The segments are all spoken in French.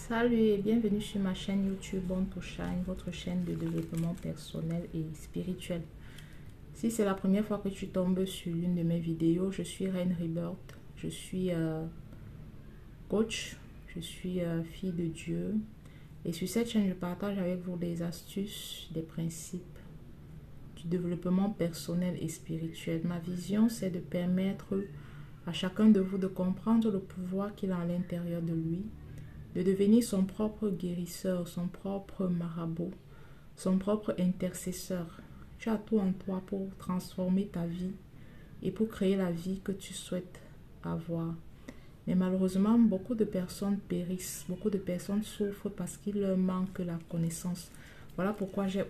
Salut et bienvenue sur ma chaîne YouTube Born to Shine, votre chaîne de développement personnel et spirituel. Si c'est la première fois que tu tombes sur l'une de mes vidéos, je suis Reine Rebirth, je suis coach, je suis fille de Dieu. Et sur cette chaîne, je partage avec vous des astuces, des principes du développement personnel et spirituel. Ma vision, c'est de permettre à chacun de vous de comprendre le pouvoir qu'il a à l'intérieur de lui, de devenir son propre guérisseur, son propre marabout, son propre intercesseur. Tu as tout en toi pour transformer ta vie et pour créer la vie que tu souhaites avoir. Mais malheureusement, beaucoup de personnes périssent, beaucoup de personnes souffrent parce qu'il leur manque la connaissance. Voilà pourquoi j'ai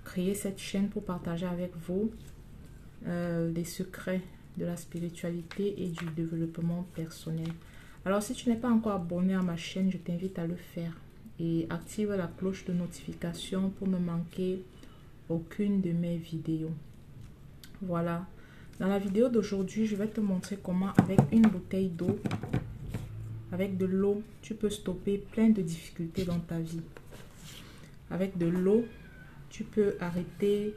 créé cette chaîne pour partager avec vous les secrets de la spiritualité et du développement personnel. Alors, si tu n'es pas encore abonné à ma chaîne, je t'invite à le faire et active la cloche de notification pour ne manquer aucune de mes vidéos. Voilà. Dans la vidéo d'aujourd'hui, je vais te montrer comment, avec une bouteille d'eau, avec de l'eau, tu peux stopper plein de difficultés dans ta vie. Avec de l'eau, tu peux arrêter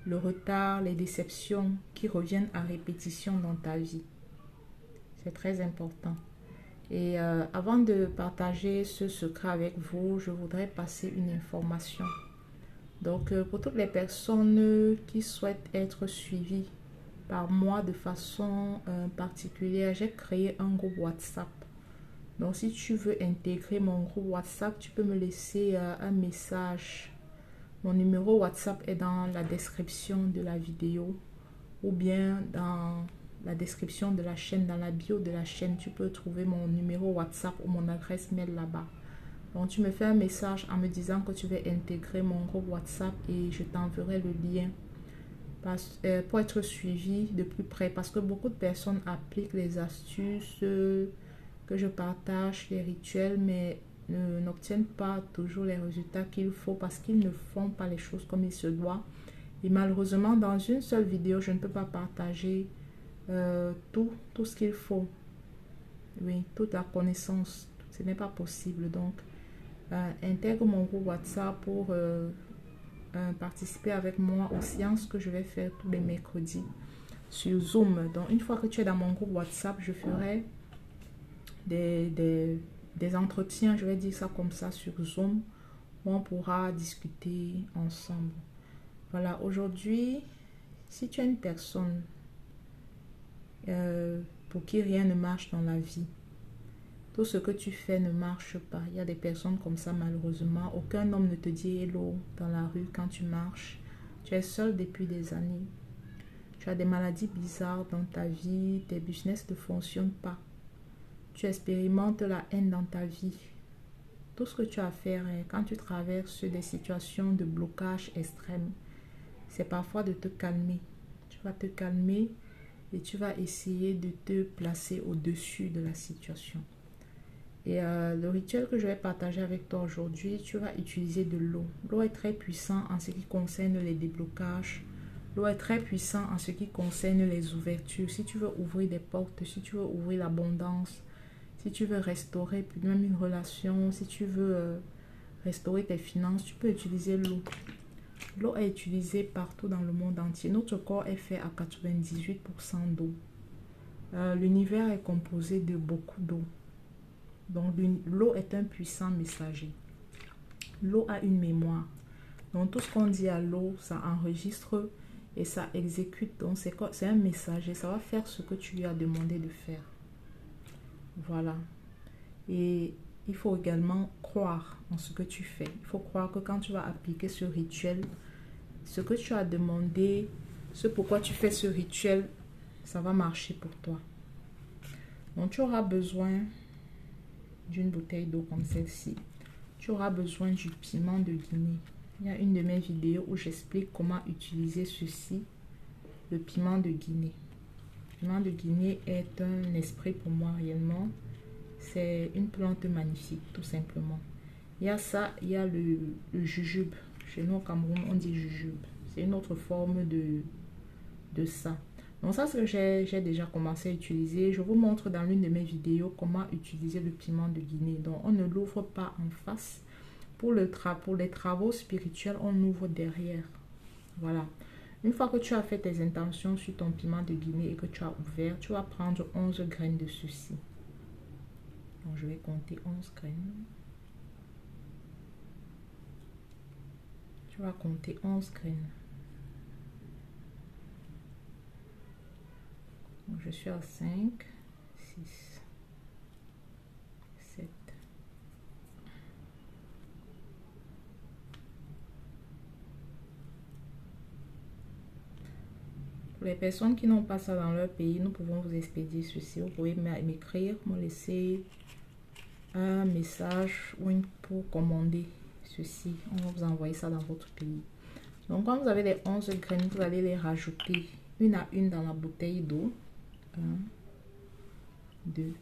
le retard, les déceptions qui reviennent à répétition dans ta vie. C'est très important. Et avant de partager ce secret avec vous, je voudrais passer une information. Donc, pour toutes les personnes qui souhaitent être suivies par moi de façon particulière, j'ai créé un groupe WhatsApp. Donc, si tu veux intégrer mon groupe WhatsApp, tu peux me laisser un message. Mon numéro WhatsApp est dans la description de la vidéo ou bien dans la description de la chaîne, dans la bio de la chaîne, tu peux trouver mon numéro WhatsApp ou mon adresse mail là-bas. Donc, tu me fais un message en me disant que tu veux intégrer mon groupe WhatsApp et je t'enverrai le lien pour être suivi de plus près. Parce que beaucoup de personnes appliquent les astuces que je partage, les rituels, mais n'obtiennent pas toujours les résultats qu'il faut parce qu'ils ne font pas les choses comme il se doit. Et malheureusement, dans une seule vidéo, je ne peux pas partager tout ce qu'il faut. Oui, toute la connaissance. Ce n'est pas possible. Donc, intègre mon groupe WhatsApp pour participer avec moi aux séances que je vais faire tous les mercredis sur Zoom. Donc, une fois que tu es dans mon groupe WhatsApp, je ferai des entretiens, je vais dire ça comme ça, sur Zoom, où on pourra discuter ensemble. Voilà, aujourd'hui, si tu es une personne pour qui rien ne marche dans la vie, tout ce que tu fais ne marche pas. Il y a des personnes comme ça, malheureusement. Aucun homme ne te dit hello dans la rue quand tu marches. Tu es seul depuis des années. Tu as des maladies bizarres dans ta vie. Tes business ne fonctionnent pas. Tu expérimentes la haine dans ta vie. Tout ce que tu as à faire quand tu traverses des situations de blocage extrême, c'est parfois de te calmer. Tu vas te calmer et tu vas essayer de te placer au-dessus de la situation. Et le rituel que je vais partager avec toi aujourd'hui, tu vas utiliser de l'eau. L'eau est très puissante en ce qui concerne les déblocages. L'eau est très puissante en ce qui concerne les ouvertures. Si tu veux ouvrir des portes, si tu veux ouvrir l'abondance, si tu veux restaurer même une relation, si tu veux restaurer tes finances, tu peux utiliser l'eau. L'eau est utilisée partout dans le monde entier. Notre corps est fait à 98% d'eau. L'univers est composé de beaucoup d'eau. Donc, l'eau est un puissant messager. L'eau a une mémoire. Donc, tout ce qu'on dit à l'eau, ça enregistre et ça exécute. Donc, c'est un messager. Ça va faire ce que tu lui as demandé de faire. Voilà. Et il faut également croire en ce que tu fais. Il faut croire que quand tu vas appliquer ce rituel, ce que tu as demandé, ce pourquoi tu fais ce rituel, ça va marcher pour toi. Donc, tu auras besoin d'une bouteille d'eau comme celle-ci. Tu auras besoin du piment de Guinée. Il y a une de mes vidéos où j'explique comment utiliser ceci, le piment de Guinée. Le piment de Guinée est un esprit pour moi réellement. C'est une plante magnifique, tout simplement. Il y a ça, il y a le jujube. Chez nous au Cameroun, on dit jujube. C'est une autre forme de ça. Donc ça, c'est que j'ai déjà commencé à utiliser. Je vous montre dans l'une de mes vidéos comment utiliser le piment de Guinée. Donc on ne l'ouvre pas en face. Pour les travaux spirituels, on ouvre derrière. Voilà. Une fois que tu as fait tes intentions sur ton piment de Guinée et que tu as ouvert, tu vas prendre 11 graines de ceci. Donc je vais compter 11 graines. Tu vas compter 11 graines. Donc je suis à 5, 6, 7. Pour les personnes qui n'ont pas ça dans leur pays, nous pouvons vous expédier ceci. Vous pouvez m'écrire, me laisser un message ou pour commander ceci. On va vous envoyer ça dans votre pays. Donc quand vous avez les 11 graines, vous allez les rajouter une à une dans la bouteille d'eau. 1, 2.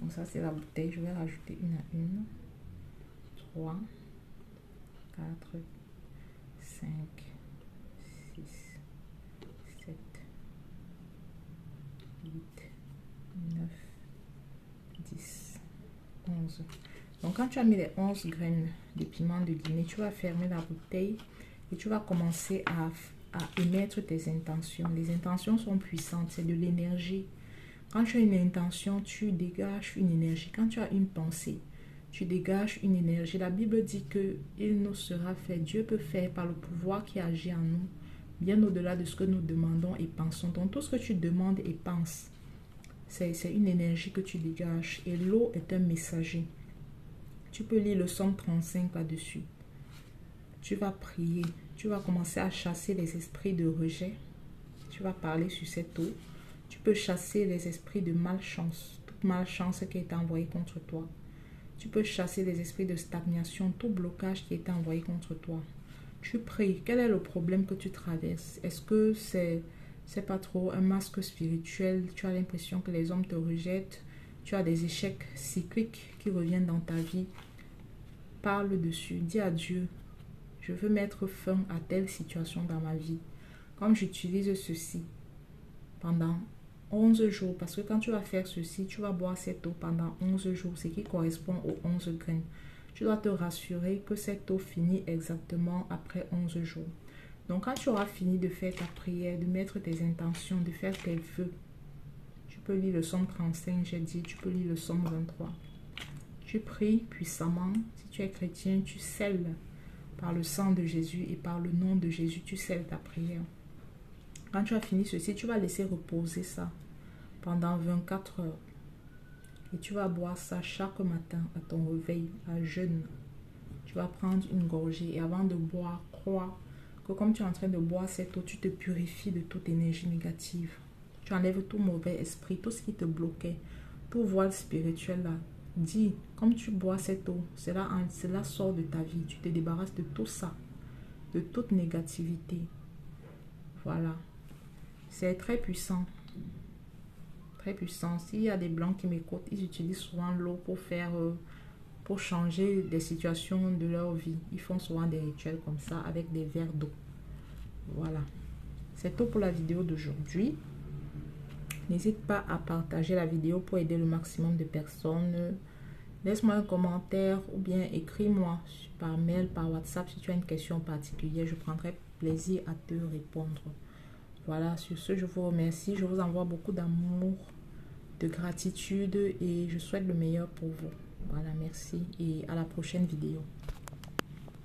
Donc ça c'est la bouteille. Je vais rajouter une à une. 3, 4, 5, 6, 7, 8, 9, 10, 11. Donc quand tu as mis les 11 graines de piment de Guinée, tu vas fermer la bouteille et tu vas commencer à émettre tes intentions. Les intentions sont puissantes, c'est de l'énergie. Quand tu as une intention, tu dégages une énergie. Quand tu as une pensée, tu dégages une énergie. La Bible dit que il nous sera fait. Dieu peut faire par le pouvoir qui agit en nous, bien au-delà de ce que nous demandons et pensons. Donc tout ce que tu demandes et penses, c'est une énergie que tu dégages. Et l'eau est un messager. Tu peux lire le Psaume 35 là-dessus. Tu vas prier. Tu vas commencer à chasser les esprits de rejet. Tu vas parler sur cette eau. Tu peux chasser les esprits de malchance. Toute malchance qui est envoyée contre toi. Tu peux chasser les esprits de stagnation. Tout blocage qui est envoyé contre toi. Tu pries. Quel est le problème que tu traverses? Est-ce que c'est pas trop un masque spirituel? Tu as l'impression que les hommes te rejettent. Tu as des échecs cycliques qui reviennent dans ta vie. Parle dessus. Dis à Dieu, je veux mettre fin à telle situation dans ma vie. Comme j'utilise ceci pendant 11 jours, parce que quand tu vas faire ceci, tu vas boire cette eau pendant 11 jours, ce qui correspond aux 11 graines. Tu dois te rassurer que cette eau finit exactement après 11 jours. Donc quand tu auras fini de faire ta prière, de mettre tes intentions, de faire tes vœux, tu peux lire le Psaume 35, j'ai dit, tu peux lire le Psaume 23. Tu pries puissamment. Si tu es chrétien, tu scelles par le sang de Jésus et par le nom de Jésus, tu scelles ta prière. Quand tu as fini ceci, tu vas laisser reposer ça pendant 24 heures. Et tu vas boire ça chaque matin à ton réveil, à jeûne. Tu vas prendre une gorgée et avant de boire, crois que comme tu es en train de boire cette eau, tu te purifies de toute énergie négative. Tu enlèves tout mauvais esprit, tout ce qui te bloquait, tout voile spirituel là. Dis, comme tu bois cette eau, cela sort de ta vie. Tu te débarrasses de tout ça, de toute négativité. Voilà. C'est très puissant. Très puissant. S'il y a des blancs qui m'écoutent, ils utilisent souvent l'eau pour changer des situations de leur vie. Ils font souvent des rituels comme ça avec des verres d'eau. Voilà. C'est tout pour la vidéo d'aujourd'hui. N'hésite pas à partager la vidéo pour aider le maximum de personnes. Laisse-moi un commentaire ou bien écris-moi par mail, par WhatsApp si tu as une question particulière. Je prendrai plaisir à te répondre. Voilà, sur ce, je vous remercie. Je vous envoie beaucoup d'amour, de gratitude et je souhaite le meilleur pour vous. Voilà, merci et à la prochaine vidéo.